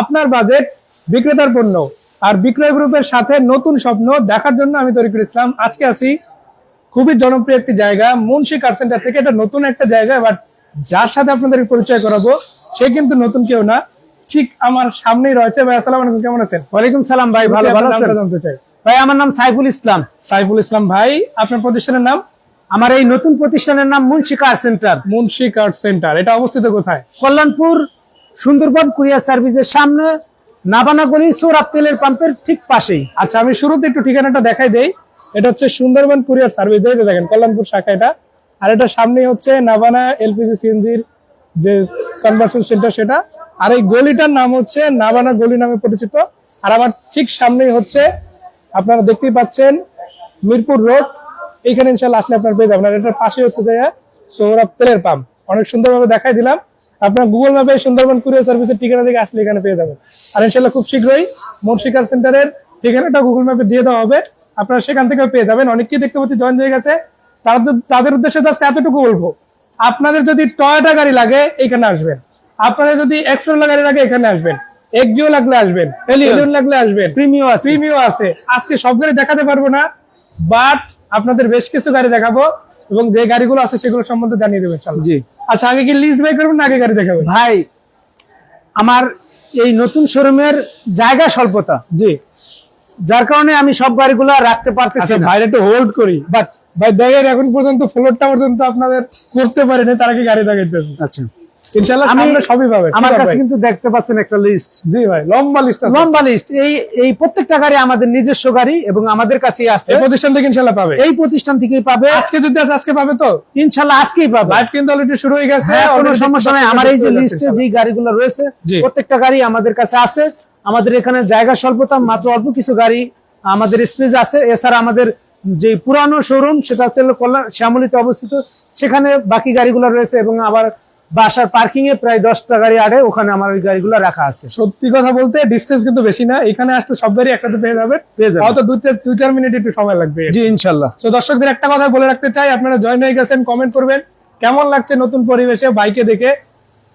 আপনার বাজেট, বিক্রেতার পণ্য আর বিক্রয় গ্রুপের সাথে নতুন স্বপ্ন দেখার জন্য আমি তরিকুল ইসলাম আজকে আছি খুবই জনপ্রিয় একটি জায়গা মুন্সি কার সেন্টার থেকে। এটা নতুন একটা জায়গা, বাট যার সাথে আপনাদের পরিচয় করাবো সে কিন্তু নতুন কেউ না, ঠিক আমার সামনেই রয়েছে। ভাই আসসালামু আলাইকুম, কেমন আছেন? ওয়ালাইকুম সালাম ভাই, ভালো আছেন? জানতে চাই ভাই আমার নাম সাইফুল ইসলাম। সাইফুল ইসলাম ভাই, আপনার প্রতিষ্ঠানের নাম? আমার এই নতুন প্রতিষ্ঠানের নাম মুন্সি কার সেন্টার। মুন্সি কার সেন্টার, এটা অবস্থিত কোথায়? কল্যাণপুর সুন্দরবন কুরিয়ার সার্ভিসের সামনে, নাবানা গলি, সৌরভ তেলের পাম্পের ঠিক পাশেই। আচ্ছা, আমি শুরুতে একটু ঠিকানাটা দেখাই দেই। এটা হচ্ছে সুন্দরবন কুরিয়ার সার্ভিস, দেখেন কল্যাণপুর শাখা এটা। আর এটা সামনে হচ্ছে নাবানা এলপিজি সিএনজির যে কনভার্সন সেন্টার সেটা। আর এই গলিটার নাম হচ্ছে নাবানা গলি নামে পরিচিত। আর আমার ঠিক সামনেই হচ্ছে, আপনারা দেখতেই পাচ্ছেন, মিরপুর রোড। এইখানে ইনশাল্লাহ আসলে আপনার পেয়ে যাবেন। আর এটার পাশে হচ্ছে সৌরভ তেলের পাম্প। অনেক সুন্দরভাবে দেখাই দিলাম। আপনার গুগল ম্যাপে সুন্দরবন কুরিয়ার সার্ভিসের ঠিকানা থেকে আসলে এখানে পেয়ে যাবেন। আর ইনশাল্লাহ খুব শীঘ্রই মুন্সি কার সেন্টারের ঠিকানাটা গুগল ম্যাপে দিয়ে দেওয়া হবে, আপনারা সেখান থেকে পেয়ে যাবেন। অনেকেই দেখতে পাচ্ছি জয়েন হয়ে গেছে। তাদের উদ্দেশ্যে জাস্ট এতটুকু বলবো, আপনাদের যদি টয়োটা গাড়ি লাগে এখানে আসবেন, আপনাদের যদি এক্সপ্লোরার গাড়ি লাগে এখানে আসবেন, এক্সিও লাগলে আসবেন, এলিয়ন লাগলে আসবেন, প্রিমিও আছে। আজকে সব গাড়ি দেখাতে পারবো না, বাট আপনাদের বেশ কিছু গাড়ি দেখাবো এবং যে গাড়িগুলো আছে সেগুলো সম্বন্ধে জানিয়ে দেবেন। জি আচ্ছা, আগে কি লিস্ট বাই করবেন না আগে গাড়ি দেখাবেন? ভাই, আমার এই নতুন শোরুমের জায়গা স্বল্পতা, জি, যার কারণে আমি সব গাড়িগুলো রাখতে পারতেছি না। ভাই একটু হোল্ড করি, বাট ভাই দেখেন এখন পর্যন্ত ফ্লোরটা পর্যন্ত আপনাদের করতে পারেনি, তার আগে গাড়ি দেখাইতে। আচ্ছা, ইনশাআল্লাহ সামনে সবই পাবেন। আমার কাছে কিন্তু দেখতে পাচ্ছেন একটা লিস্ট। জি ভাই, লম্বা লিস্ট। এই প্রত্যেকটা গাড়ি আমাদের নিজস্ব গাড়ি এবং আমাদের কাছেই আছে। এই প্রতিষ্ঠান থেকে ইনশাআল্লাহ পাবে। এই প্রতিষ্ঠান থেকেই পাবে। আজকে যদি আজকে পাবে তো ইনশাআল্লাহ আজকেই পাবে। লাইভ কিন্তু অলরেডি শুরু হয়ে গেছে, কোনো সমস্যা নাই। আমার এই যে লিস্টে যে গাড়িগুলো রয়েছে প্রত্যেকটা গাড়ি আমাদের কাছে আছে। আমাদের এখানে জায়গা স্বল্পতা, মাত্র অল্প কিছু গাড়ি আমাদের স্পেস আছে। এছাড়া আমাদের যে পুরানো শোরুম সেটা হচ্ছে শ্যামলীতে অবস্থিত, সেখানে বাকি গাড়িগুলো রয়েছে এবং আবার বাসার পার্কিং এ প্রায় 10টা গাড়ি আড়ে, ওখানে আমার ওই গাড়িগুলো রাখা আছে। সত্যি কথা বলতে ডিসটেন্স কিন্তু বেশি না, এখানে আসলে সব গাড়ি একসাথে পেয়ে যাবে। হয়তো 2-4 মিনিট একটু সময় লাগবে। জি ইনশাআল্লাহ। তো দর্শকদের একটা কথা বলে রাখতে চাই, আপনারা জয়েন হয়ে গেছেন, কমেন্ট করবেন কেমন লাগছে নতুন পরিবেশে বাইকে দেখে।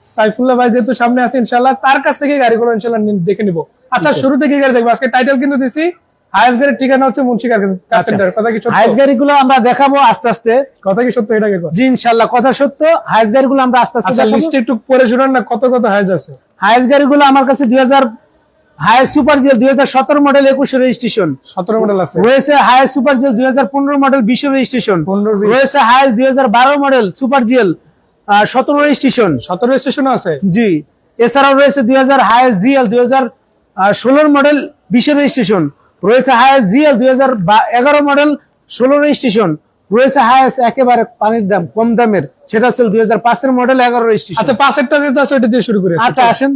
সাইফুল্লাহ ভাই যেহেতু সামনে আছে, ইনশাআল্লাহ তার কাছ থেকে গাড়িগুলো ইনশাআল্লাহ দেখে নিব। আচ্ছা, শুরু থেকে গাড়ি দেখবো। আজকে টাইটেল কিন্তু দিছি, হায়েস্ট গাড়ির ঠিকানা হচ্ছে মুন্সি কার সেন্টার। কথা কি সত্য? হায়েস্ট গাড়িগুলো আমরা দেখাবো আস্তে আস্তে। কথা কি সত্য? এটাকে জি ইনশাআল্লাহ কথা সত্য। হায়েস্ট গাড়িগুলো আমরা আস্তে আস্তে দেখাবো। লিস্টে একটু পরে শুনুন না, কত হায়েস্ট আছে। হায়েস্ট গাড়িগুলো আমার কাছে 2000 highest super GL 2017 model 21 registration, 17 model আছে। রয়েছে highest super GL 2015 model 20 registration, 15 রয়েছে highest 2012 model super GL 17 registration. 17 registration আছে। জি, এছাড়াও রয়েছে 2000 হায়েস্ট জিএল 2016 মডেল 20 রেজিস্ট্রেশন, রয়েছে হায়েস্ট জিএল 2011 মডেল 16 রেজিস্ট্রেশন, রয়েছে হায়েস্ট একেবারে পানির দাম কম দামের, সেটা হচ্ছে 2005 মডেল 11 রেজিস্ট্রেশন। আচ্ছা, পাঁচেরটা যেটা আছে ওটা দিয়ে শুরু করি। আচ্ছা আসেন।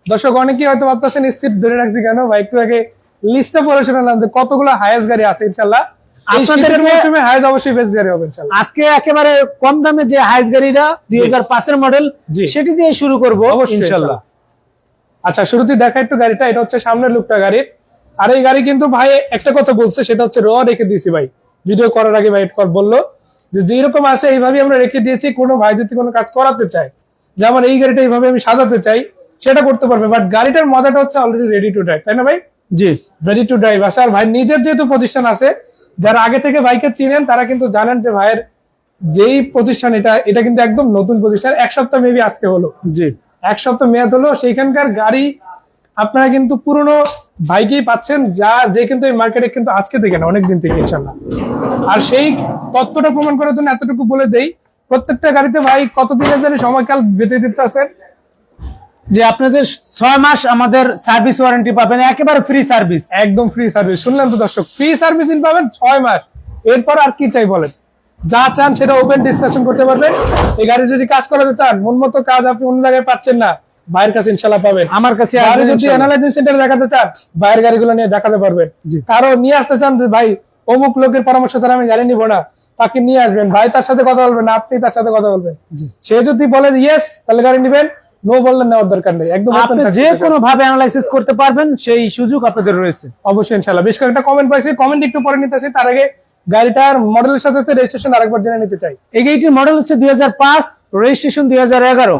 দর্শক অনেকেই হয়তো ভাবতেছেন স্থির ধরে রাখছি কেন ভাই, একটু আগে লিস্টটা পড়ে শোনালাম যে কতগুলো হায়েস্ট গাড়ি আছে। ইনশাআল্লাহ আপনাদের মৌসুমে হায়েস্ট অবশ্যই বেস্ট গাড়ি হবে ইনশাআল্লাহ। আজকে একেবারে কম দামে যে হায়েস্ট গাড়িটা 2005 মডেল, সেটি দিয়ে শুরু করব ইনশাআল্লাহ। আচ্ছা, শুরুতেই দেখা একটু গাড়িটা। এটা হচ্ছে সামনের লুকটা গাড়ির। আর এই গাড়ি কিন্তু ভাই একটা কথা বলছে, সেটা হচ্ছে র রেখে দিয়েছি ভাই। ভিডিও করার আগে ভাই বললো যে যেরকম আছে এইভাবে আমরা রেখে দিয়েছি। কোনো ভাই যদি কোনো কাজ করাতে চায় যে আমার এই গাড়িটা এইভাবে আমি সাজাতে চাই, সেটা করতে পারবে। বাট গাড়িটার মজাটা হচ্ছে অলরেডি রেডি টু ড্রাইভ, তাই না ভাই? জি, রেডি টু ড্রাইভ আছে। আর ভাই নিজের যেহেতু প্রতিষ্ঠান আছে, যারা আগে থেকে ভাইকে চিনেন তারা কিন্তু জানেন যে ভাইয়ের যেই প্রতিষ্ঠান এটা কিন্তু একদম নতুন প্রতিষ্ঠান। 1 সপ্তাহ মেবি আজকে হলো। জি, 1 সপ্তাহ মেয়াদ হলো। সেইখানকার গাড়ি আপনারা কিন্তু পুরনো ভাইকেই পাচ্ছেন, যে কিন্তু এই মার্কেটে কিন্তু আজকে থেকে না, অনেকদিন থেকে ইনশাআল্লাহ। আর সেই তথ্যটা প্রমাণ করার জন্য এতটুকু বলে দেই, প্রত্যেকটা গাড়িতে ভাই কতদিনের জন্য সময়কাল বেঁধে দিতে আছেন যে আপনাদের 6 মাস আমাদের সার্ভিস ওয়ারেন্টি পাবেন, একেবারে ফ্রি সার্ভিস, একদম ফ্রি সার্ভিস। শুনলেন তো দর্শক, ফ্রি সার্ভিসিং পাবেন 6 মাস। এরপর আর কি চাই বলেন? যা চান সেটা ওপেন ডিসকাশন করতে পারবেন। এই গাড়ি যদি কাজ করাতে চান, মন মতো কাজ আপনি অন্য জায়গায় পাচ্ছেন না, ভাইয়ের কাছে ইনশাআল্লাহ পাবেন। আমার কাছে যদি অ্যানালাইজিং সেন্টারে দেখাতে চান, ভাইয়ের গাড়িগুলো নিয়ে দেখাতে পারবেন। কারো নিয়ে আসতে চান যে ভাই অমুক লোকের পরামর্শ দ্বারা আমি গাড়ি নিব না, তাকে নিয়ে আসবেন, ভাই তার সাথে কথা বলবেন, আপনি তার সাথে কথা বলবেন। সে যদি বলে ইয়েস, তাহলে গাড়ি নিবেন, নো বললে নেওয়ার দরকার নেই। একদম আপনি যে কোনো ভাবে অ্যানালাইসিস করতে পারবেন, সেই সুযোগ আপনাদের রয়েছে অবশ্যই ইনশাআল্লাহ। বেশ কয়েকটা কমেন্ট পাইছি, কমেন্ট একটু পরে নিতেছি। তার আগে গাড়িটার মডেলের সাথে সাথে রেজিস্ট্রেশন আরেকবার জেনে নিতে চাই। এই গাড়িটির মডেল হচ্ছে 2005, registration 2011,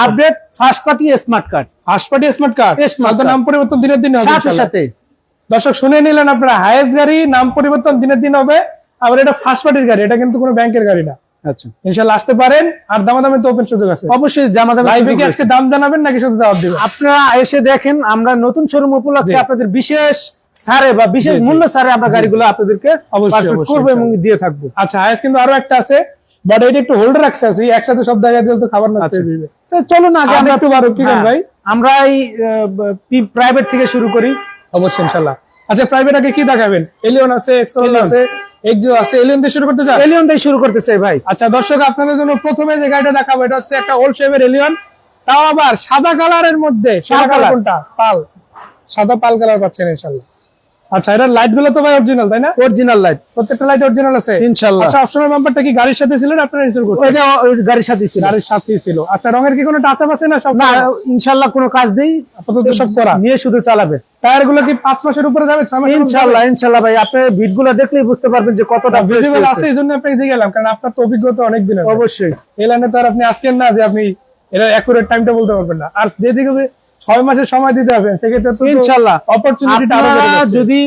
update, first party smart card. First party smart card, নাম পরিবর্তন দিনের দিন হবে সাথে সাথে। দর্শক শুনে নিলেন আপনারা, হাইয়েস্ট গাড়ি, নাম পরিবর্তন দিনের দিন হবে। আবার এটা ফার্স্ট পার্টির গাড়ি, এটা কিন্তু কোনো ব্যাংকের গাড়ি না। আচ্ছা, ইনশাআল্লাহ আসতে পারেন। আর দামাদামি তো ওপেন সুযোগ আছে, অবশ্যই দামাদামি। লাইভে কি আজকে দাম জানাবেন নাকি শুধু দাম দিবেন? আপনারা এসে দেখেন, আমরা নতুন শোরুম উপলক্ষে আপনাদের বিশেষ ছাড়ে বা বিশেষ মূল্য ছাড়ে আমরা গাড়িগুলো আপনাদেরকে পারচেজ করব এবং দিয়ে থাকবো। আচ্ছা, হাইয়েস্ট কিন্তু আরো একটা আছে, বাট এটা একটু হোল্ড রাখতে আছি, একসাথে সব জায়গায় দিলে তো খাবার না দিবে। তো চলুন আগে আমরা একটু বারো কি ভাই, আমরা এই প্রাইভেট থেকে শুরু করি। অবশ্যই ইনশাআল্লাহ। আচ্ছা, প্রাইভেট আগে কি দেখাবেন? এলিয়ন আছে, এক্সকোরোলা আছে, এক্সো আছে। এলিয়ন দিয়ে শুরু করতে চান? এলিয়ন দিয়ে শুরু করতে চাই ভাই। আচ্ছা দর্শক, আপনাদের জন্য প্রথমে যে গাড়িটা দেখাবো এটা হচ্ছে একটা ওল্ড শেপের এলিয়ন, তাও আবার সাদা কালারের মধ্যে। সাদা কালার কোনটা? পাল, সাদা পাল কালার পাচ্ছেন ইনশাআল্লাহ। আচ্ছা, এটার লাইট গুলো তো ভাই অরিজিনাল, তাই না? অরিজিনাল লাইট, প্রত্যেকটা লাইট অরিজিনাল আছে ইনশাআল্লাহ। আচ্ছা, অপশনাল বাম্পারটা কি গাড়ির সাথে ছিল না আপনারা ইনস্টল করছেন? এটা গাড়ির সাথে ছিল, গাড়ির সাথেই ছিল। আচ্ছা, রঙের কি কোনো টাচ আপ আছে না? সব না, ইনশাআল্লাহ কোনো কাজ নেই, আপাতত সব করা, নিয়ে শুধু চালাবে। টায়ার গুলো কি 5 মাসের উপরে যাবে? 6 মাসের? ইনশাআল্লাহ ইনশাআল্লাহ ভাই, আপনি ভিড গুলো দেখলেই বুঝতে পারবেন যে কতটা ভিজিবল আছে। এইজন্য আপনাকে দিয়ে গেলাম, কারণ আপনার তো অভিজ্ঞতা অনেক দিনের। অবশ্যই এই লাইনে তো আর আপনি আজকের না যে আপনি এটা অ্যাকুরেট টাইমটা বলতে পারবেন না। আর যেদিকে 6 মাসের সময় দিতে আছেন সেক্ষেত্রে তো ইনশাআল্লাহ অপরচুনিটিটা আরো বেড়ে যাচ্ছে। যদি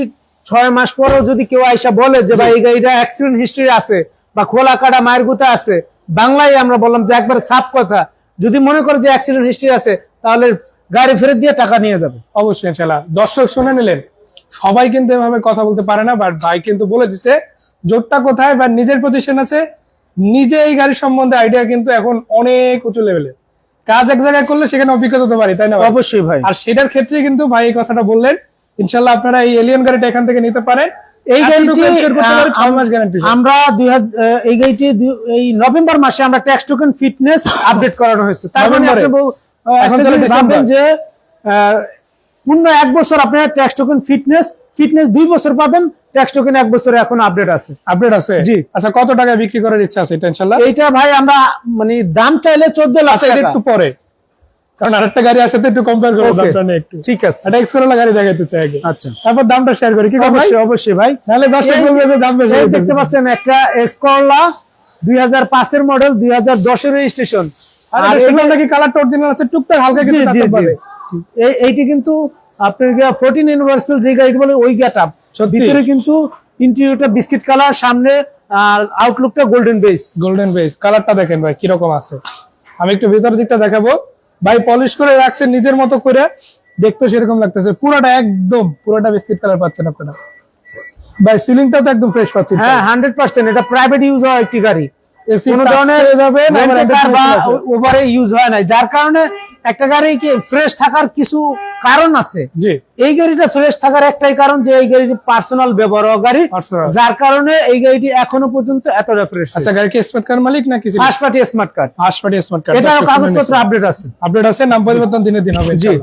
6 মাস পরেও যদি কেউ আইসা বলে যে ভাই এই গাড়িটা অ্যাক্সিডেন্ট হিস্ট্রি আছে বা খোলা কাটা মায়ের গুতা আছে, বাংলায় আমরা বললাম যে একবার সাফ কথা, যদি মনে করে যে অ্যাক্সিডেন্ট হিস্ট্রি আছে তাহলে গাড়ি ফেরত দিয়ে টাকা নিয়ে যাবে। অবশ্যই ইনশাআল্লাহ। দর্শক শুনে নিলেন, সবাই কিন্তু এভাবে কথা বলতে পারে না, বাট ভাই কিন্তু বলে দিছে জোরটা কোথায় বা নিজের পজিশন আছে। নিজে এই গাড়ি সম্বন্ধে আইডিয়া কিন্তু এখন অনেক উঁচু লেভেলে। কাজ এক জায়গায় করলে সেখানে অভিজ্ঞতা তো পারি, তাই না? অবশ্যই ভাই। আর সেটার ক্ষেত্রে কিন্তু ভাই এই কথাটা বললেন। ইনশাআল্লাহ আপনারা এই এলিয়ন গাড়িটা এখান থেকে নিতে পারেন। এই গাড়িটি 6 মাস গ্যারান্টি। আমরা এই গাড়িটি এই নভেম্বর মাসে আমরা ট্যাক্স টোকেন ফিটনেস আপডেট করানো হয়েছে। তার মানে আপনি এখন ভাববেন যে পূর্ণ 1 বছর আপনার ট্যাক্স টোকেন ফিটনেস 2 বছর পাবেন, ট্যাক্স টোকেন 1 বছরে এখন আপডেট আছে। জি। আচ্ছা, কত টাকায় বিক্রি করার ইচ্ছা আছে এটা ইনশাআল্লাহ? এইটা ভাই আমরা মানে দাম চাইলে 14 লাখ টাকা। একটু পরে, কারণ আরেকটা গাড়ি আছে তো একটু কম্পেয়ার করব দামটা নিয়ে একটু। ঠিক আছে, এটা এক্সকোরোলা গাড়ি দেখাইতে চাই আগে। আচ্ছা, তারপর দামটা শেয়ার করি। কি ভাই? অবশ্যই অবশ্যই ভাই, নালে দর্শক বলবে যে দাম বেশি। এই দেখতে পাচ্ছেন একটা এক্সকোরোলা 2005 এর মডেল, 2010 এর রেজিস্ট্রেশন। আর এটা নাকি কালারটা অরিজিনাল আছে, টুকটাক হালকা কিছু টাচ পাবে। এইটি কিন্তু আপনার 14 ইউনিভার্সাল যে গাড়ি বলে ওই গেটআপ, ভিতরে কিন্তু ইন্টেরিয়রটা বিস্কিট কালার, সামনে আর আউটলুকটা গোল্ডেন বেস। গোল্ডেন বেস কালারটা দেখেন ভাই কি রকম আছে। আমি একটু ভিতরের দিকটা দেখাবো। ভাই পলিশ করে রাখছেন নিজের মতো করে, দেখতে সেরকম লাগতেছে। পুরোটা বিস্কিট কালার পাচ্ছেন আপনারা ভাই। সিলিংটাও তো একদম ফ্রেশ পাচ্ছেন। হ্যাঁ, 100%। এটা প্রাইভেট ইউজ হয় একটি গাড়ি, কোনো ধরনের ওভারে ইউজ হয় না, যার কারণে একটা গাড়ি কি ফ্রেশ থাকার কিছু কারণ আছে। জি, এই গাড়িটা ফ্রেশ থাকার একটাই কারণ যে এই গাড়িটি পার্সোনাল ব্যবহার গাড়ি, যার কারণে এই গাড়িটি এখনো পর্যন্ত এতটা ফ্রেশ। আচ্ছা, গাড়ি কি স্মার্ট কার্ড মালিক নাকি first party smart card? First party smart card. এটা কাগজপত্র আপডেট আছে, নাম পরিবর্তন দিনের দিন হবে। জি।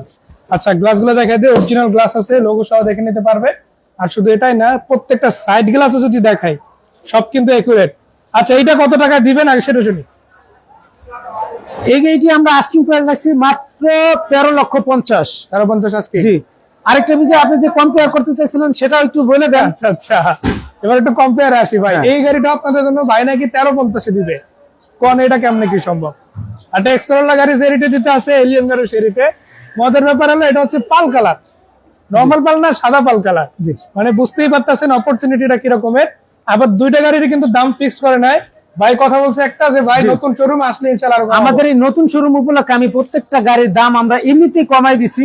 আচ্ছা, গ্লাসগুলো দেখাই দিই। অরিজিনাল গ্লাস আছে, লোগো সহ দেখে নিতে পারবে। আর শুধু এটাই না, প্রত্যেকটা সাইড গ্লাসও যদি দেখাই সব কিন্তু একুরেট। আচ্ছা, এইটা কত টাকা দিবেন আগে সেটা শুনি। এই গাড়িটি আমরা আস্কিং প্রাইস রাখছি মাত্র 13,50,000। 13,50 আজকে? জি। আরেকটা বিষয় আপনি যে কম্পেয়ার করতে চাইছিলেন সেটা একটু বলে দেন। আচ্ছা, এবার একটু কম্পেয়ার আসি ভাই। এই গাড়িটা আপনাদের জন্য ভাই নাকি 13,50 দিবে, কোন এটা কেমনে কি সম্ভব? আর এক্সকোরোলা গাড়ি যে রেটে দিতে আছে, এলিয়ন গাড়ি সেই রেটে। মজার ব্যাপার হলো এটা হচ্ছে পাল কালার, নরমাল পাল না, সাদা পাল কালার। জি, মানে বুঝতেই পারতেছেন অপরচুনিটিটা কি রকমের। আবার দুইটা গাড়ির কিন্তু দাম ফিক্স করে নাই ভাই। কথা বলছে একটা যে ভাই নতুন শোরুম আসলে ইনশাআল্লাহ আমাদের এই নতুন শোরুম উপলক্ষে আমি প্রত্যেকটা গাড়ির দাম আমরা এমনিতেই কমাই দিছি।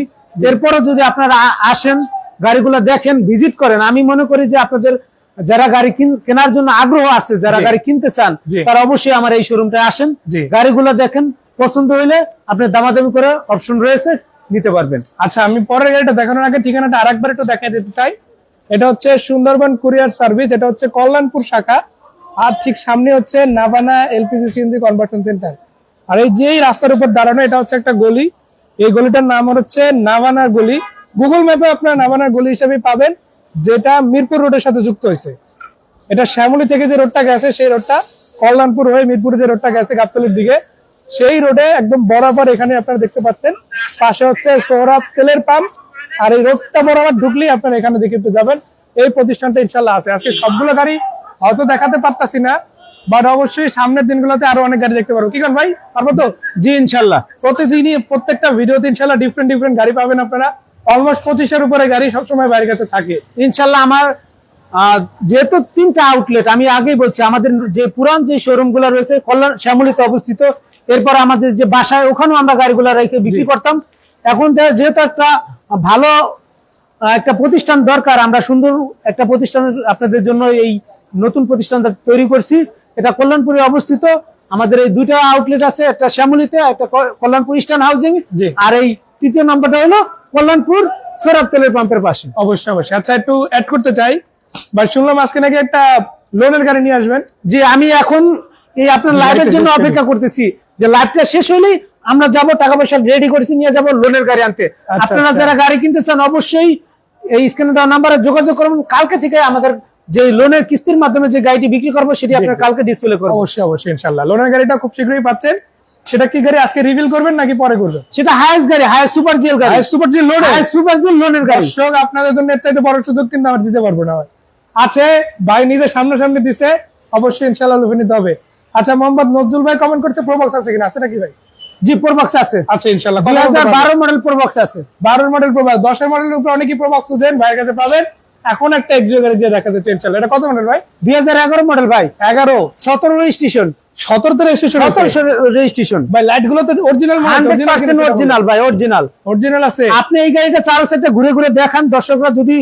এরপরও যদি আপনারা আসেন, গাড়িগুলো দেখেন, ভিজিট করেন, আমি মনে করি যে আপনাদের যারা গাড়ি কেনার জন্য আগ্রহ আছে, যারা গাড়ি কিনতে চান, তারা অবশ্যই আমার এই শোরুমটা আসেন, গাড়িগুলো দেখেন, পছন্দ হইলে আপনি দামাদামি করে অপশন রয়েছে নিতে পারবেন। আচ্ছা, আমি পরের গাড়িটা দেখানোর আগে ঠিকানাটা আরেকবার একটু দেখাই দিতে চাই। এটা হচ্ছে সুন্দরবন কুরিয়ার সার্ভিস, এটা হচ্ছে কল্যাণপুর শাখা। আর ঠিক সামনে হচ্ছে Navana LPG CNG conversion centre. আর এই যে রাস্তার উপর দাঁড়ানো, এটা হচ্ছে একটা গলি। এই গলিটার নাম হচ্ছে নাভানার গলি। গুগল ম্যাপে আপনারা নাভানার গলি হিসেবে পাবেন, যেটা মিরপুর রোডের সাথে যুক্ত হয়েছে। এটা শ্যামলী থেকে যে রোডটা গেছে সেই রোডটা, কল্যাণপুর হয়ে মিরপুরে যে রোডটা গেছে গাবতলীর দিকে, সেই রোডে একদম বরাবর এখানে আপনারা দেখতে পাচ্ছেন পাশে হচ্ছে সোহরাব তেলের পাম্প। আর এই রোডটা বরাবর ঢুকলেই আপনারা এখানে দেখে যাবেন এই প্রতিষ্ঠানটা ইনশাল্লাহ আছে। আজকে সবগুলো গাড়ি হয়তো দেখাতে পারতাছি না, বাট অবশ্যই সামনের দিনগুলোতে আরো অনেক গাড়ি দেখতে পারবো। কি ভাই, পারবো তো? জি ইনশাল্লাহ, প্রতিদিনই প্রত্যেকটা ভিডিওতে ইনশাল্লাহ ডিফারেন্ট ডিফারেন্ট গাড়ি পাবেন আপনারা। অলমোস্ট 25-এর উপরে গাড়ি সবসময় বাইরের কাছে থাকে ইনশাল্লাহ। আমার যেহেতু 3টা আউটলেট, আমি আগেই বলছি, আমাদের যে পুরান যে শোরুম গুলো রয়েছে কল্যাণ শ্যামলীতে অবস্থিত, এরপর আমাদের যে বাসায় ওখানেও আমরা গাড়িগুলো রেখে বিক্রি করতাম। এখন যেহেতু একটা ভালো একটা প্রতিষ্ঠান দরকার, আমরা সুন্দর একটা প্রতিষ্ঠান আপনাদের জন্য এই নতুন প্রতিষ্ঠানটা তৈরি করছি। এটা কল্যাণপুরে অবস্থিত। আমাদের এই 2টা আউটলেট আছে, একটা শ্যামলীতে, একটা কল্যাণপুর ইস্টার্ন হাউজিং, আর এই 3য় নম্বরটা হলো কল্যাণপুর সৌরভ তেলের পাম্পের পাশে। অবশ্যই অবশ্যই। আচ্ছা, একটু অ্যাড করতে চাই ভাই, শুনলাম আজকে নাকি একটা লোনের গাড়ি নিয়ে আসবেন। জি, আমি এখন এই আপনার লাইভের জন্য অপেক্ষা করতেছি, যে লাইভটা শেষ হলেই আমরা যাব, টাকা পয়সা রেডি করেছি, নিয়ে যাব লোনের গাড়ি আনতে। আপনারা যারা গাড়ি কিনতে চান অবশ্যই এই স্ক্রিনে দেওয়া নাম্বারে যোগাযোগ করবেন। কালকে থেকে আমাদের যে লোনের কিস্তির মাধ্যমে যে গাড়িটি বিক্রি করবো সেটি আপনার কালকে ডিসপ্লে করবো। অবশ্যই অবশ্যই ইনশাআল্লাহ। লোনের গাড়িটা খুব শীঘ্রই পাচ্ছেন। সেটা কি গাড়ি আজকে রিভিল করবেন নাকি পরে করবেন? সেটা হাইয়েস্ট গাড়ি, হাইয়েস্ট সুপার জিএল গাড়ি, highest super GL loan, highest super GL লোনের গাড়ি। দর্শক, আপনাদের জন্য এর চাইতে বড় সুযোগ কিন্তু আমরা দিতে পারবো না। আছে ভাই নিজে সামনাসামনি দিছে, অবশ্যই ইনশাআল্লাহ লোভে নিতে হবে। আচ্ছা, মোহাম্মদ নজরুল ভাই কমেন্ট করছে প্রোবক্স আছে কিনা, আছে নাকি ভাই? জি, প্রোবক্স আছে, আছে ইনশাআল্লাহ। 2012 মডেল প্রোবক্স আছে। 12 মডেল প্রোবক্স, 10 মডেলের উপরে অনেকেই প্রোবক্স খুঁজেন, ভাইয়ের কাছে পাবেন। এখন একটা এক্সিও গাড়ি দিয়ে দেখা যাচ্ছে ইনশাআল্লাহ। এটা কত মডেল ভাই? 2011 মডেল ভাই। 11, 17 রেজিস্ট্রেশন, 17 তে রেজিস্ট্রেশন, 17 রেজিস্ট্রেশন ভাই। লাইট গুলো তো অরিজিনাল, 100% অরিজিনাল ভাই, অরিজিনাল অরিজিনাল আছে। আপনি এই গাড়িটা চারো সাইডে ঘুরে ঘুরে দেখান, দর্শকরা যদি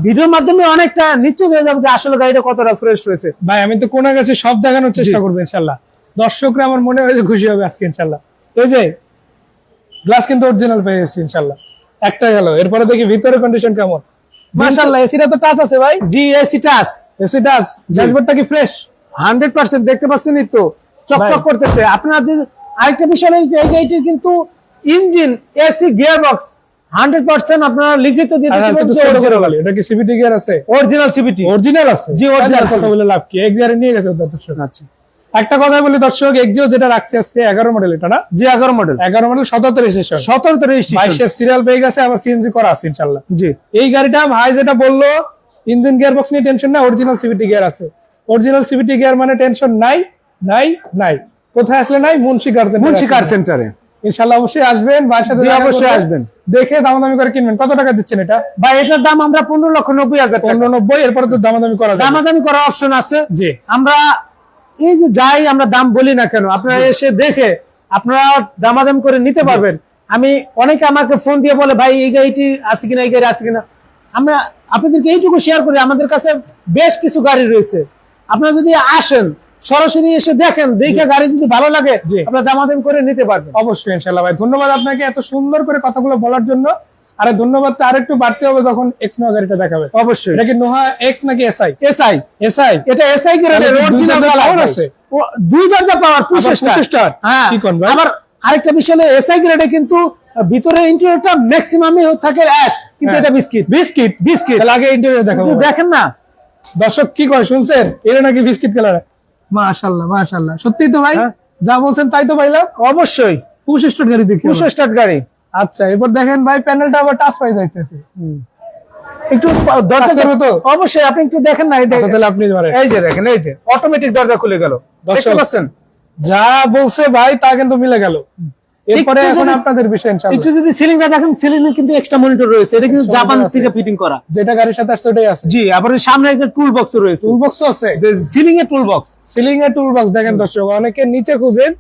ভিডিওর মাধ্যমে অনেকটা নিশ্চিত হয়ে যাবে যে আসলে গাড়িটা কতটা ফ্রেশ রয়েছে। ভাই আমি তো কোনা গেছে সব দেখানোর চেষ্টা করবো ইনশাআল্লাহ। দর্শকরা আমার মনে হয় যে খুশি হবে আজকে ইনশাআল্লাহ। এই যে গ্লাস কিন্তু অরিজিনাল পেয়ে গেছি ইনশাআল্লাহ। একটা গেল, এরপরে দেখি ভিতরে কন্ডিশন কেমন। মাশাআল্লাহ, এসিটা তো টাচ আছে ভাই। জি, এসি টাচ, এসি টাচ। ড্যাশবোর্ডটা কি ফ্রেশ? 100% দেখতে পাচ্ছেনই তো, চকচক করতেছে। আপনার যে আরেকটা বিষয় এই যে এই গাড়িটির কিন্তু ইঞ্জিন, এসি, গিয়ার বক্স 100% আপনারা লিখিত দিয়ে দিতে পারবেন। এটা কি সিবিটি গিয়ার আছে? অরিজিনাল সিবিটি, অরিজিনাল আছে। জি, অরিজিনাল। কথা বলে লাভ কি, এক গিয়ারে নিয়ে গেছে দর্শক। আচ্ছা, একটা কথা বলি দর্শক, এক্সিও যেটা রাখছে আজকে 11 মডেল, এটা না? জি, 11 মডেল, 17 রেজিস্ট্রেশন, 17 রেজিস্ট্রেশন, 22 সিরিয়াল পেয়ে গেছে, আবার সিএনজি করা আছে ইনশাআল্লাহ। জি, এই গাড়িটা ভাই যেটা বললো, ইঞ্জিন গিয়ার বক্স নিয়ে টেনশন না, অরিজিনাল সিবিটি গিয়ার আছে। অরিজিনাল সিবিটি গিয়ার মানে টেনশন নাই নাই নাই। কোথায় আসলে নাই? মুন্সি কার সেন্টারে ইনশাআল্লাহ। অবশ্যই আসবেন, ভাইয়ের সাথে অবশ্যই আসবেন, দেখে দামাদামি করে কিনবেন। কত টাকা দিচ্ছেন এটা ভাই? এটার দাম আমরা 15,90,000 টাকা। 15,90, এরপরে তো দামাদামি করা যাবে, দামাদামি করার অপশন আছে। জি, আমরা এই যে যাই আমরা দাম বলি না কেন, আপনারা এসে দেখে আপনারা দামাদামি করে নিতে পারবেন। আমি অনেকে আমাকে ফোন দিয়ে বলে ভাই এই গাড়িটি আছে কিনা, এই গাড়ি আছে কিনা। আমরা আপনাদেরকে এইটুকু শেয়ার করি, আমাদের কাছে বেশ কিছু গাড়ি রয়েছে। আপনারা যদি আসেন, সরাসরি এসে দেখেন, দেখে গাড়ি যদি ভালো লাগে আপনারা দামাদামি করে নিতে পারবেন। অবশ্যই ইনশাআল্লাহ। ভাই ধন্যবাদ আপনাকে এত সুন্দর করে কথাগুলো বলার জন্য। আরে ধন্যবাদটা আরেকটু বাড়তে হবে যখন এক্স নোহা গাড়িটা দেখাবে। অবশ্যই। এটা কি নোহা এক্স নাকি এসআই? SI, SI. এটা এসআই গ্রেডের অরিজিনাল কালার আছে, 2 দরজা পাওয়ার, 25 স্টার। হ্যাঁ, কি কোন ভাই? আবার আরেকটা বিষয় হলো এসআই গ্রেডে কিন্তু ভিতরে ইন্টেরিয়রটা ম্যাক্সিমামই থাকে অ্যাশ, কিন্তু এটা বিস্কিট বিস্কিট বিস্কিট। তাহলে আগে ইন্টেরিয়র দেখাবো, দেখেন না দর্শক কি কয় শুনছেন? এটা নাকি বিস্কিট কালার। মাশাআল্লাহ মাশাআল্লাহ, সত্যি তো ভাই, যা বলছেন তাই তো পাইলাম। অবশ্যই 25 স্টার গাড়ি দেখি, 25 স্টার গাড়ি। আচ্ছা, এরপর দেখেন ভাই প্যানেলটা আবার টাচ পাই যাইতেছে। একটু দরজা করবে তো অবশ্যই, আপনি একটু দেখেন না। তাহলে আপনি ধরেন, এই যে দেখেন, এই যে অটোমেটিক দরজা খুলে গেল, দেখতে পাচ্ছেন? যা বলছে ভাই তা কিন্তু মিলে গেল। এরপরে এখন আপনাদের বিষয় ইনশাআল্লাহ। একটু যদি সিলিংটা দেখেন, সিলিং এ কিন্তু এক্সট্রা মনিটর রয়েছে, এটা কিন্তু জাপান থেকে ফিটিং করা, যেটা গাড়ির সাথে আসছে ওটাই আছে। জি, আবার সামনে একটা টুল বক্স রয়েছে, টুল বক্স আছে, সিলিং এ টুল বক্স, সিলিং এ টুল বক্স। দেখেন দর্শক, অনেকে নিচে খুঁজেন,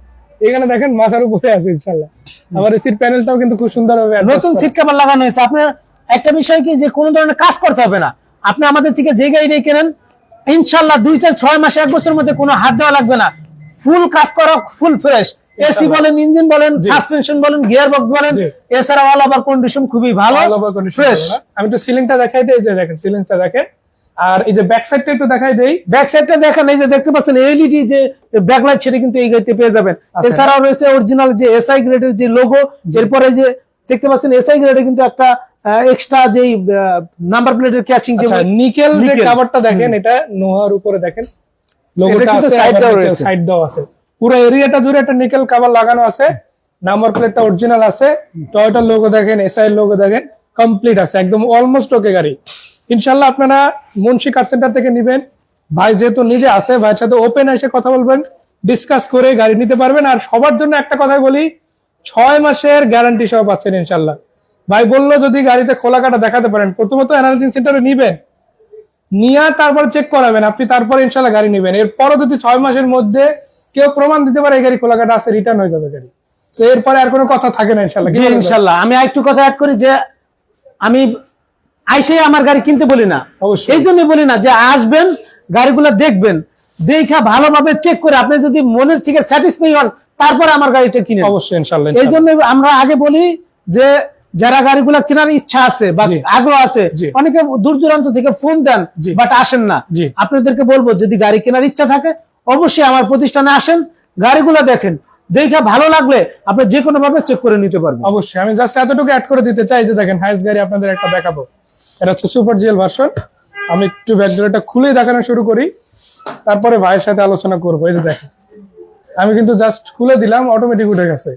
এখানে দেখেন মাথার উপরে আছে ইনশাআল্লাহ। আবার এই সিট প্যানেলটাও কিন্তু খুব সুন্দর হবে, নতুন সিট কভার লাগানো হয়েছে। আপনার একটা বিষয় কি, যে কোনো ধরনের কাজ করতে হবে না। আপনি আমাদের থেকে যে গাড়িটাই কেনেন, ইনশাআল্লাহ 2, 4, 6 মাসে, 1 বছরের মধ্যে কোনো হাত দেওয়া লাগবে না। ফুল কাজ করা, ফুল ফ্রেশ। এসি বলেন, ইঞ্জিন বলেন, সাসপেনশন বলেন, গিয়ার বক্স বলেন, এছাড়া অল ওভার কন্ডিশন খুবই ভালো, ফ্রেশ। আমি একটু সিলিংটা দেখাই দেই, যে দেখেন সিলিংটা দেখেন। আর এই যে ব্যাক সাইডটা একটু দেখাই দেই। ব্যাক সাইডটা দেখেন, এই যে দেখতে পাচ্ছেন এলইডি যে ব্যাকলাইট, সেটা কিন্তু এই গাড়িতে পেয়ে যাবেন। এছাড়াও রয়েছে অরিজিনাল যে এসআই গ্রেডের যে লোগো। এরপরে যে দেখতে পাচ্ছেন এসআই গ্রেডে কিন্তু একটা এক্সট্রা যে নাম্বার প্লেটের ক্যাচিং, যে নিকেল যে কভারটা দেখেন, এটা নোহার উপরে দেখেন লোগোটা আছে, সাইড দাও আছে, পুরো এরিয়াটা জুড়ে একটা নিকেল কভার লাগানো আছে। নাম্বার প্লেটটা অরিজিনাল আছে, টয়োটার লোগো দেখেন, এসআই লোগো দেখেন, কমপ্লিট আছে একদম, অলমোস্ট ওকে গাড়ি। ইনশাল্লাহ আপনারা মুন্সি কার সেন্টার থেকে নিবেন। ভাই যেহেতু নিজে আছে, ভাইয়ের সাথে ওপেন এসে কথা বলবেন, ডিসকাস করে গাড়ি নিতে পারবেন। আর সবার জন্য একটা কথাই বলি, 6 মাসের গ্যারান্টি সহ পাচ্ছেন ইনশাল্লাহ। ভাই বললো যদি গাড়িতে খোলা কাটা দেখাতে পারেন, প্রথমত এনার্জি সেন্টারে নিবেন, নিয়ে তারপর চেক করাবেন আপনি, তারপর ইনশাল্লাহ গাড়ি নিবেন। এরপরও যদি 6 মাসের মধ্যে কেউ প্রমাণ দিতে পারে এই গাড়ি খোলা কাটা আছে, রিটার্ন হয়ে যাবে গাড়ি। তো এরপরে আর কোনো কথা থাকে না ইনশাল্লাহ। জি ইনশাল্লাহ। আমি আরেকটু কথা অ্যাড করি যে আমি আইসে আমার গাড়ি কিনতে বলি না, অবশ্যই। এই জন্য বলি না যে আসবেন গাড়িগুলো দেখবেন, দেখা ভালোভাবে চেক করে আপনি যদি মনের থেকে স্যাটিসফাই হন তারপর আমার গাড়িটা কিনে অবশ্যই ইনশাল্লাহ। এই জন্য আমরা আগে বলি যে যারা গাড়িগুলো কেনার ইচ্ছা আছে বা আগ্রহ আছে, অনেকে দূর দূরান্ত থেকে ফোন দেন বাট আসেন না, আপনাদেরকে বলবো যদি গাড়ি কেনার ইচ্ছা থাকে অবশ্যই আমার প্রতিষ্ঠানে আসেন, গাড়িগুলো দেখেন, দেখা ভালো লাগলে আপনি যে কোনো ভাবে চেক করে নিতে পারবেন। অবশ্যই। আমি জাস্ট এতটুকু অ্যাড করে দিতে চাই যে দেখেন হাইস গাড়ি আপনাদের একটা দেখাবো, এটা হচ্ছে সুপার জিএল ভার্সন। আমি একটু ব্যাকডোরটা খুলে দেখানো শুরু করি, তারপরে ভাইয়ের সাথে আলোচনা করবো। এই যে দেখেন আমি কিন্তু জাস্ট খুলে দিলাম, অটোমেটিক উঠে গেছে।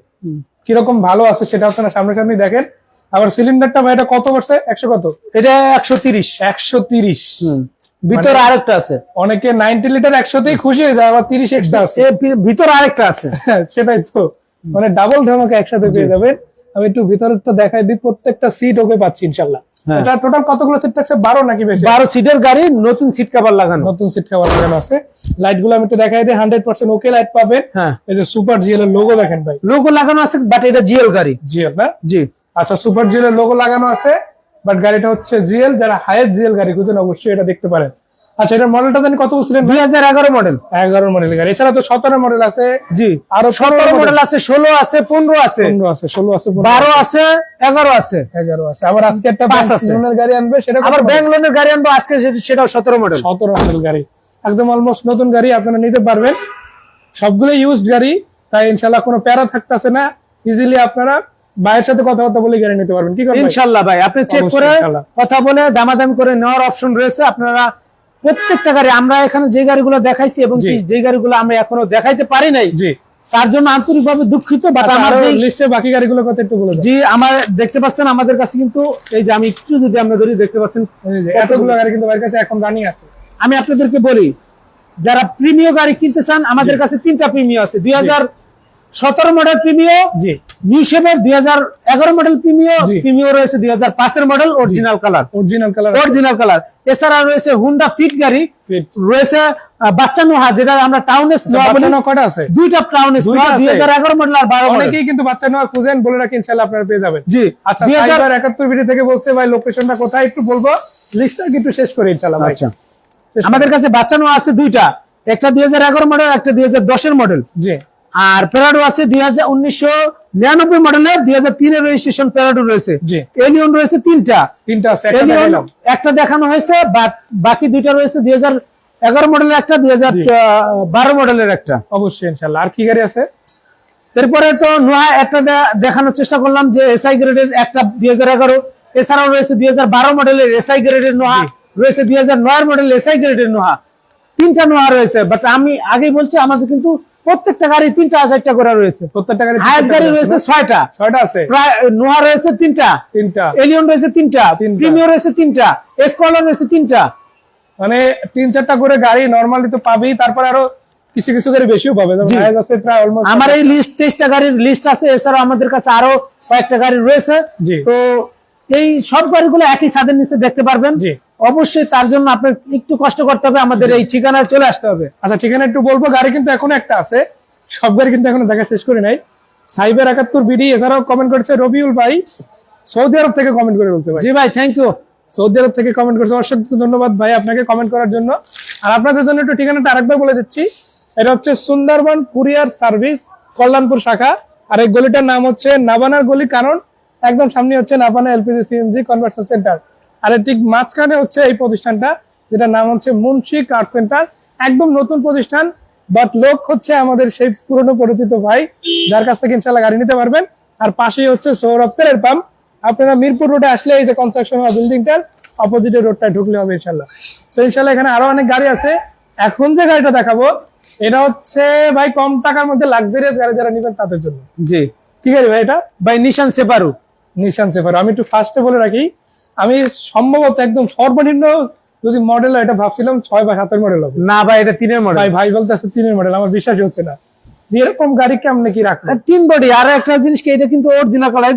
কিরকম ভালো আছে সেটা আপনারা সামনাসামনি দেখেন। আবার সিলিন্ডারটা ভাই এটা কত করছে, 100 কত, এটা 130 130। ভিতরে আরেকটা আছে, অনেকে 90 লিটার 100তেই খুশি হয়ে যায়, আবার 30 এক্সট্রা আছে, ভিতরে আরেকটা আছে। সেটাই তো, মানে ডাবল ধামাকা একসাথে পেয়ে যাবেন। আমি একটু ভিতরটা দেখাই দিই, প্রত্যেকটা সিট ওকে পাচ্ছি ইনশাল্লাহ। এটা টোটাল কতগুলো সিট থাকছে, 12 নাকি বেশি? 12 সিটের গাড়ি, নতুন সিট কভার লাগানো, নতুন সিট কভার লাগানো আছে। লাইট গুলো আমি একটু দেখাই দিই, 100% ওকে লাইট পাবেন। এই যে সুপার জিএল এর লোগো দেখেন ভাই, লোগো লাগানো আছে, বাট এটা জিএল গাড়ি। জিএল না? জি আচ্ছা, সুপার জিএল এর লোগো লাগানো আছে, বাট গাড়িটা হচ্ছে জিএল। যারা হাইয়েস্ট জিএল গাড়ি খুঁজেন অবশ্যই এটা দেখতে পারেন। আচ্ছা, এটার মডেলটা জানি কত বলছিলেন? 2011 মডেল। 11 মডেল গাড়ি। এছাড়া তো 17 মডেল আছে, জি আরো 17 মডেল আছে, 16 আছে, 15 আছে, 15 আছে, 16 আছে, 12 আছে, 11 আছে, 11 আছে। আবার আজকে একটা 5 আছে ব্যাংলোনের গাড়ি আনবে, সেটা আবার ব্যাংলোনের গাড়ি আনবো আজকে, সেটাও 17 মডেল। 17 মডেল গাড়ি, একদম অলমোস্ট নতুন গাড়ি আপনারা নিতে পারবেন। সবগুলো ইউজড গাড়ি, তাই ইনশাআল্লাহ কোনো প্যারা থাকতেছে না। ইজিলি আপনারা ভাইয়ের সাথে কথাবার্তা বলে গাড়ি নিতে পারবেন। কি করবেন ইনশাআল্লাহ ভাই, আপনি চেক করে কথা বলে দামাদামি করে নেওয়ার অপশন রয়েছে। আপনারা প্রত্যেকটা গাড়ি, আমরা এখানে যে গাড়িগুলো দেখাইছি এবং যে গাড়িগুলো আমরা এখনো দেখাইতে পারি নাই, জি তার জন্য আন্তরিকভাবে দুঃখিত। বাট আমার লিস্টে বাকি গাড়িগুলো কত একটু বলে। জি আমার দেখতে পাচ্ছেন আমাদের কাছে কিন্তু এই যে আমি একটু যদি আমরা ধরি দেখতে পাচ্ছেন এতগুলো গাড়ি কিন্তু ভাইয়ের কাছে এখন রানিং আছে। আমি আপনাদেরকে বলি, যারা প্রিমিয় গাড়ি কিনতে চান আমাদের কাছে 3টা প্রিমিয় আছে। 2017 মডেল প্রিমিয়, জি নিউ শেপের 2011 মডেল প্রিমিয় রয়েছে, 2005 এর মডেল অরিজিনাল কালার। এছাড়া রয়েছে হুন্ডা ফিট গাড়ি রয়েছে, বাচ্চা নোহা, যেটা আমরা টাউনে কটা আছে, 2টা টাউনে 2011 মডেল আর 12 মডেল। অনেকেই কিন্তু বাচ্চা নোহা খুঁজেন, বলে রাখি ইনশাআল্লাহ আপনারা পেয়ে যাবেন। জি আচ্ছা, 2071 ভিডিও থেকে বলছে ভাই লোকেশনটা কোথায়, একটু বলবো, লিস্টটা কিন্তু শেষ করে ইনশাআল্লাহ ভাই। আচ্ছা, আমাদের কাছে বাচ্চা নোহা আছে 2টা, একটা 2011 মডেল, একটা 2010 এর মডেল। জি, আর প্যারাডো আছে 1999 মডেলের, 2003 এর রেজিস্ট্রেশন প্যারাডো রয়েছে। এলিয়ন রয়েছে 3টা আছে, একটা দেখানো হয়েছে, বাকি 2টা রয়েছে 2011 মডেলের একটা, 2012 মডেলের একটা। অবশ্যই ইনশাআল্লাহ। আর কি গাড়ি আছে? এরপরে তো নোয়া একটা দেখানোর চেষ্টা করলাম যে এসআই গ্রেডের একটা 2011, এছাড়াও রয়েছে 2012 মডেলের এসআই গ্রেডের নোয়া, রয়েছে 2009 মডেলের এসআই গ্রেডের নোয়া। 3টা নোয়া রয়েছে, বাট আমি আগেই বলছি আমাদের কিন্তু প্রত্যেকটা গাড়ি 3টা 4টা করে রয়েছে। প্রত্যেকটা গাড়ি হাইস গাড়ি রয়েছে 6টা আছে, প্রায় নোয়া রয়েছে 3টা, এলিয়ন রয়েছে 3টা, প্রিমিয়ার রয়েছে 3টা, এসকলার রয়েছে 3টা। মানে 3-4টা করে গাড়ি নরমালি তো পাবেই, তারপর আরো কিছু কিছু গাড়ি বেশিও পাবে। আমার এই লিস্ট 23টা গাড়ির লিস্ট আছে, এছাড়াও আমাদের কাছে আরো কয়েকটা গাড়ি রয়েছে। তো এই সব গাড়িগুলো একই ছাদের নিচে দেখতে পারবেন। অবশ্যই তার জন্য আপনার একটু কষ্ট করতে হবে, আমাদের এই ঠিকানায় চলে আসতে হবে। আচ্ছা, ঠিকানা একটু বলবো। গাড়ি কিন্তু এখনো একটা আছে, সব গাড়ি কিন্তু এখনো দেখা শেষ করে নাই। সাইবার 71 বিডি, এছাড়াও কমেন্ট করেছে রবিউল ভাই, সৌদি আরব থেকে কমেন্ট করে বলছে ভাই। জি ভাই, থ্যাংক ইউ। সৌদি আরব থেকে কমেন্ট করেছে, অসংখ্য ধন্যবাদ ভাই আপনাকে কমেন্ট করার জন্য। আর আপনাদের জন্য একটু ঠিকানাটা আরেকবার বলে দিচ্ছি, এটা হচ্ছে সুন্দরবন কুরিয়ার সার্ভিস কল্যাণপুর শাখা। আর এই গলিটার নাম হচ্ছে নাবানার গলি, কারণ একদম সামনে হচ্ছে নাবানা এলপিজি সিএনজি কনভার্সন সেন্টার। আর ঠিক মাঝখানে হচ্ছে এই প্রতিষ্ঠানটা, যেটার নাম হচ্ছে মুন্সি কার সেন্টার। একদম নতুন প্রতিষ্ঠান, বাট লোক হচ্ছে আমাদের সেই পুরনো পরিচিত ভাই, যার কাছ থেকে ইনশাআল্লাহ গাড়ি নিতে পারবেন। আর পাশেই হচ্ছে সৌরভ তেলের পাম্প। আপনারা মিরপুর রোডে আসলে এই যে কনস্ট্রাকশন বিল্ডিংটার অপোজিটে রোডটায় ঢুকলে হবে ইনশাআল্লাহ। তো ইনশাআল্লাহ এখানে আরো অনেক গাড়ি আছে। এখন যে গাড়িটা দেখাবো এটা হচ্ছে ভাই কম টাকার মধ্যে লাক্সারিয়াস গাড়ি যারা নেবেন তাদের জন্য। জি, কি গাড়ি ভাই এটা? ভাই নিশান সেপারো। আমি একটু ফার্স্টে বলে রাখি, আমি সম্ভবত একদম সর্বনিম্ন যদি মডেল এটা ভাবছিলাম 6 বা 7 মডেল হবে। না ভাই, এটা 3 এর মডেল। ভাই বলতে আছে 3 মডেল, আমার বিশ্বাসই হচ্ছে না। এরকম গাড়ি কেমনে কি রাখবে? 3 বডি। আর একটা জিনিস কি, এটা কিন্তু অরিজিনাল কালার।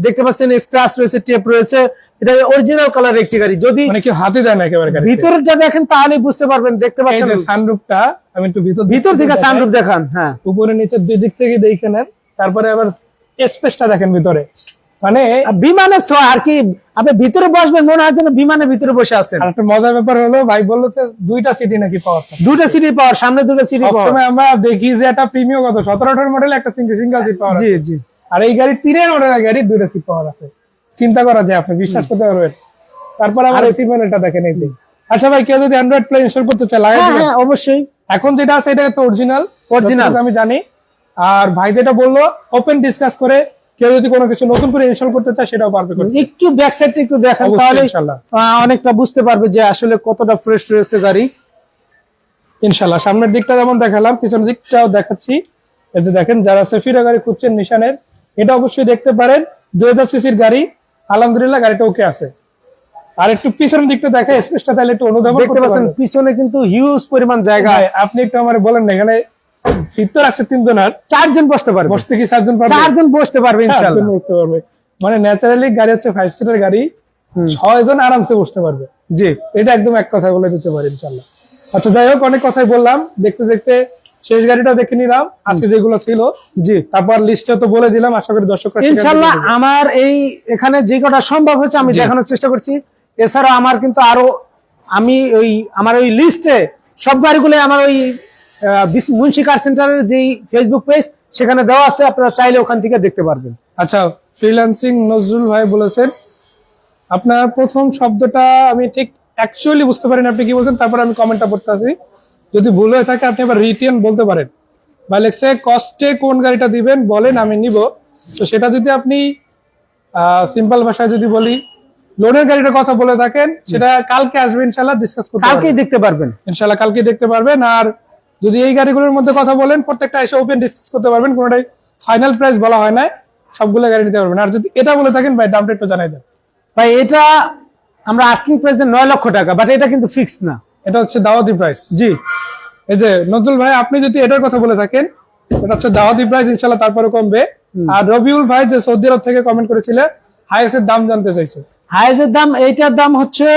দেখতে পাচ্ছেন স্ক্র্যাচ রয়েছে, টেপ রয়েছে, এটা অরিজিনাল কালার একটি গাড়ি। যদি মানে কি হাতে দেয় না একেবারে গাড়ি, ভিতরটা দেখেন তাহলে বুঝতে পারবেন। দেখতে পাচ্ছেন এই যে সানরুফটা, আমি একটু ভিতর থেকে সানরুফ দেখান। হ্যাঁ, উপরে নিচে দুই দিক থেকে দেখে নেন, তারপরে আবার স্পেসটা দেখেন ভিতরে, মানে বিমানের ছোঁয়া আর কি। আপনি ভিতরে বসবেন মনে হয় যেন বিমানের ভিতরে বসে আছেন। আর একটা মজার ব্যাপার হলো, ভাই বললো তো 2টা সিটি নাকি পাওয়া যায়। 2টা সিটি পাওয়ার, সামনে 2টা সিটি পাওয়ার। সবসময় আমরা দেখি যে একটা প্রিমিয়াম কত 17-18 মডেল একটা সিঙ্গেল সিট পাওয়া যায়। জি জি। আর এই গাড়ি 3 মডেলের গাড়ি 2টা সিট পাওয়া আছে, চিন্তা করা যায়, আপনি বিশ্বাস করতে পারবেন। তারপর আবার এসি প্যানেলটা দেখেন এই যে। আচ্ছা ভাই, কেউ যদি অ্যান্ড্রয়েড প্লে ইনস্টল করতে চায় লাগাই দিবেন? হ্যাঁ অবশ্যই। এখন যেটা আছে এটা তো অরিজিনাল অরিজিনাল আমি জানি। আর ভাই যেটা বললো ওপেন ডিসকাস করে কেউ যদি কোনো কিছু নতুন করে ইনস্টল করতে চায় সেটাও পারবে করতে। একটু ব্যাক সাইডটা একটু দেখেন, তাহলে ইনশাআল্লাহ অনেকটা বুঝতে পারবে যে আসলে কতটা ফ্রেশ রয়েছে গাড়ি। ইনশাআল্লাহ সামনের দিকটা যেমন দেখালাম, পিছনের দিকটাও দেখাচ্ছি। এই যে দেখেন, যারা সেফিরা গাড়ি খুঁজছেন নিশানের, এটা অবশ্যই দেখতে পারেন। 2000 সিসির গাড়ি, আলহামদুলিল্লাহ গাড়িটা ওকে আছে। আর একটু পিছনের দিকটা দেখে স্পেসটা তাহলে একটু অনুধাবন দেখতে পাচ্ছেন, পিছনে কিন্তু হিউজ পরিমাণ জায়গা। আপনি একটু আমার বলেন না, এখানে সিট তো রাখছে 3 জন, আর 4 জন বসতে পারবে। বসতে কি 4 জন পারবে? 4 জন বসতে পারবে ইনশাআল্লাহ। বসতে পারবে, মানে ন্যাচারালি গাড়ি হচ্ছে 5 সিটার গাড়ি, 6 জন আরামসে বসতে পারবে। জি, এটা একদম এক কথা বলে দিতে পারি ইনশাআল্লাহ। আচ্ছা যাই হোক, অনেক কথাই বললাম, দেখতে দেখতে শেষ গাড়িটা দেখে নিলাম আজকে যেগুলো ছিল। জি, তারপর লিস্টে তো বলে দিলাম, আশা করি দর্শকরা ইনশাআল্লাহ আমার এই এখানে যে কটা সম্ভব হয়েছে আমি দেখানোর চেষ্টা করছি। এছাড়া আমার কিন্তু আরো, আমি আমার ওই লিস্টে সব গাড়িগুলো আমার ওই মুন্সি কার সেন্টারের যে ফেসবুক পেজ সেখানে দেওয়া আছে, আপনারা চাইলে ওখান থেকে দেখতে পারবেন। আচ্ছা, ফ্রিল্যান্সিং নজরুল ভাই বলেছেন, আপনার প্রথম শব্দটা আমি ঠিক অ্যাকচুয়ালি বুঝতে পারিনি আপনি কি বলছেন, তারপর আমি কমেন্টটা পড়তে আসি, যদি ভুল হয়ে থাকে আপনি আবার রিটেন বলতে পারেন। বা লেখছে কস্টে কোন গাড়িটা দিবেন বলেন, আমি নিব। তো সেটা যদি আপনি সিম্পল ভাষায় যদি বলি, লোনের গাড়িটার কথা বলে থাকেন, সেটা কালকে আসবে ইনশাআল্লাহ, ডিসকাস করতে কালকেই দেখতে পারবেন ইনশাআল্লাহ, কালকে দেখতে পারবেন। আর যদি এই গাড়িগুলোর মধ্যে কথা বলেন, প্রত্যেকটা এসে ওপেন ডিসকাস করতে পারবেন, কোনোটাই ফাইনাল প্রাইস বলা হয় না, সবগুলো গাড়ি নিতে পারবেন। আর যদি এটা বলে থাকেন ভাই দামটা একটু জানাই দেন। ভাই এটা আমরা আস্কিং প্রাইস 9 লক্ষ টাকা, বাট এটা কিন্তু ফিক্স না, এটা হচ্ছে দাওয়াতি প্রাইস। জি, এই যে নজরুল ভাই, আপনি যদি এটার কথা বলে থাকেন, এটা হচ্ছে দাওয়াতি প্রাইস, ইনশাআল্লাহ তারপরে কমবে। আর রবিউল ভাই যে সৌদি আরব থেকে কমেন্ট করেছিলেন, হাইয়েস্টের দাম জানতে চাইছে। হাইয়েস্টের দাম, এইটার দাম হচ্ছে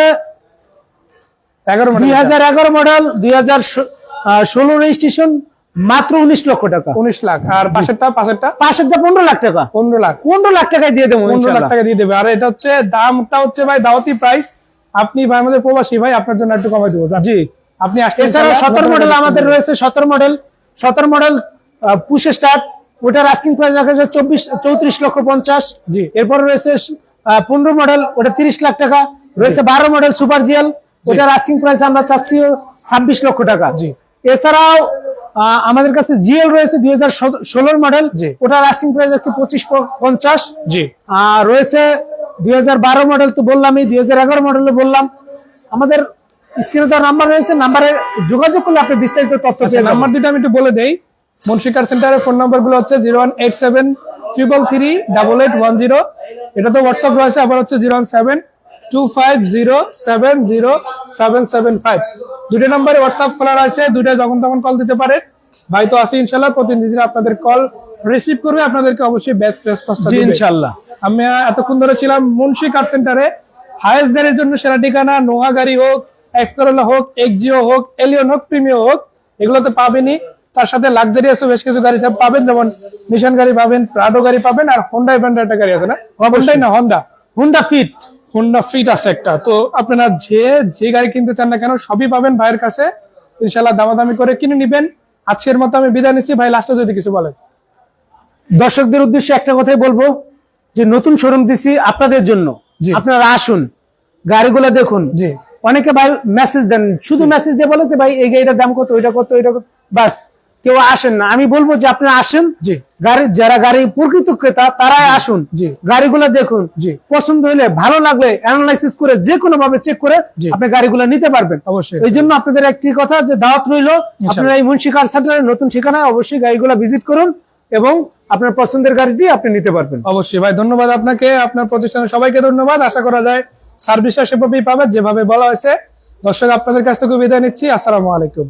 2011 মডেল, 2016 রেজিস্ট্রেশন, মাত্র 19 লক্ষ টাকা। 19 লাখ। আর পাশেরটা 15 লাখ টাকা। 15 লাখ টাকায় দিয়ে দেবো, 15 লাখ টাকা দিয়ে দেবে। আর এটা হচ্ছে দামটা হচ্ছে ভাই দাওয়াতি প্রাইস। আপনি ভাই আমাদের প্রবাসী ভাই, আপনার জন্য একটু কমাই দেবো। জি, আপনি আসলে এছাড়া 17 মডেল আমাদের রয়েছে, 17 মডেল পুশ স্টার্ট, ওটার আস্কিং প্রাইস রাখা যায় 34 লক্ষ 50। জি, এরপর রয়েছে 15 মডেল, ওটা 30 লাখ টাকা রয়েছে। 12 মডেল সুপার জিএল, ওটার আস্কিং প্রাইস আমরা চাচ্ছি 26 লক্ষ টাকা। জি, এছাড়াও আমাদের কাছে জিএল রয়েছে 2016 মডেল, ওটার আস্কিং প্রাইস হচ্ছে 25-50। জি, আর রয়েছে 2012 মডেল, তো বললামই, 2011 মডেল বললাম। আমাদের স্ক্রিনে তো নাম্বার রয়েছে, নাম্বারে যোগাযোগ করলে আপনি বিস্তারিত তথ্য পেয়ে। নাম্বার দুটো আমি একটু বলে দেই। মুন্সি কার সেন্টারের ফোন নাম্বার গুলো হচ্ছে 01873338810। এটা তো হোয়াটসঅ্যাপ রয়েছে, আবার হচ্ছে 01725070775। দুটো নাম্বারে হোয়াটসঅ্যাপ খোলা রয়েছে, দুটো যখন তখন কল দিতে পারে। ভাই তো আছে ইনশাআল্লাহ, প্রতিনিধিরা আপনাদের কল রিসিভ করবে, আপনাদেরকে অবশ্যই বেস্ট রেসপন্স দিবে ইনশাআল্লাহ। আমি এতক্ষণ ধরে ছিলাম মুন্সি কার সেন্টারে। হায়েস্ট গাড়ির জন্য সেরা ঠিকানা, নোহা গাড়ি হোক, এক্সকরোলা হোক, এক্সজিও হোক, এলিয়ন হোক, প্রিমিও হোক, এগুলোতে পাবেনই। তার সাথে লাক্সারিয়াসও বেশ কিছু গাড়ি পাবেন, যেমন নিশান গাড়ি পাবেন, প্রাডো গাড়ি পাবেন, আর হোন্ডা ব্র্যান্ডের একটা গাড়ি আছে না, অবশ্যই না হোন্ডা ফিট আছে একটা। তো আপনারা যে গাড়ি কিনতে চান না কেন সবই পাবেন ভাইয়ের কাছে, ইনশাআল্লাহ দামাদামি করে কিনে নিবেন। আজকের মতো আমি বিদায় নিচ্ছি। ভাই লাস্টে যদি কিছু বলেন। দর্শকদের উদ্দেশ্যে একটা কথাই বলবো, যে নতুন শোরুম দিছি আপনাদের জন্য, আপনারা আসুন, গাড়িগুলো দেখুন। জি, অনেকে ভাই মেসেজ দেন, শুধু মেসেজ দিয়ে বলে যে ভাই এই গাড়িটার দাম কত, ওইটা কত, ওইটা কত, বাস কেউ আসেন না। আমি বলবো যে আপনারা আসেন, যারা গাড়ি প্রকৃত ক্রেতা তারাই আসুন, গাড়িগুলো দেখুন, পছন্দ হলে, ভালো লাগলে অ্যানালাইসিস করে যে কোনো ভাবে চেক করে আপনি গাড়িগুলো নিতে পারবেন। অবশ্যই। এই জন্য আপনাদের একটি কথা, যে দাওয়াত রইল, আপনারা এই মুন্সি কার সেন্টারের নতুন ঠিকানায় অবশ্যই গাড়িগুলো ভিজিট করুন এবং আপনার পছন্দের গাড়িটি আপনি নিতে পারবেন। অবশ্যই ভাই, ধন্যবাদ আপনাকে, আপনার প্রতিষ্ঠানের সবাইকে ধন্যবাদ। আশা করা যায় সার্ভিসটা সেভাবেই পাবেন যেভাবে বলা হয়েছে। দর্শক, আপনাদের কাছ থেকে বিদায় নিচ্ছি। আসসালামু আলাইকুম।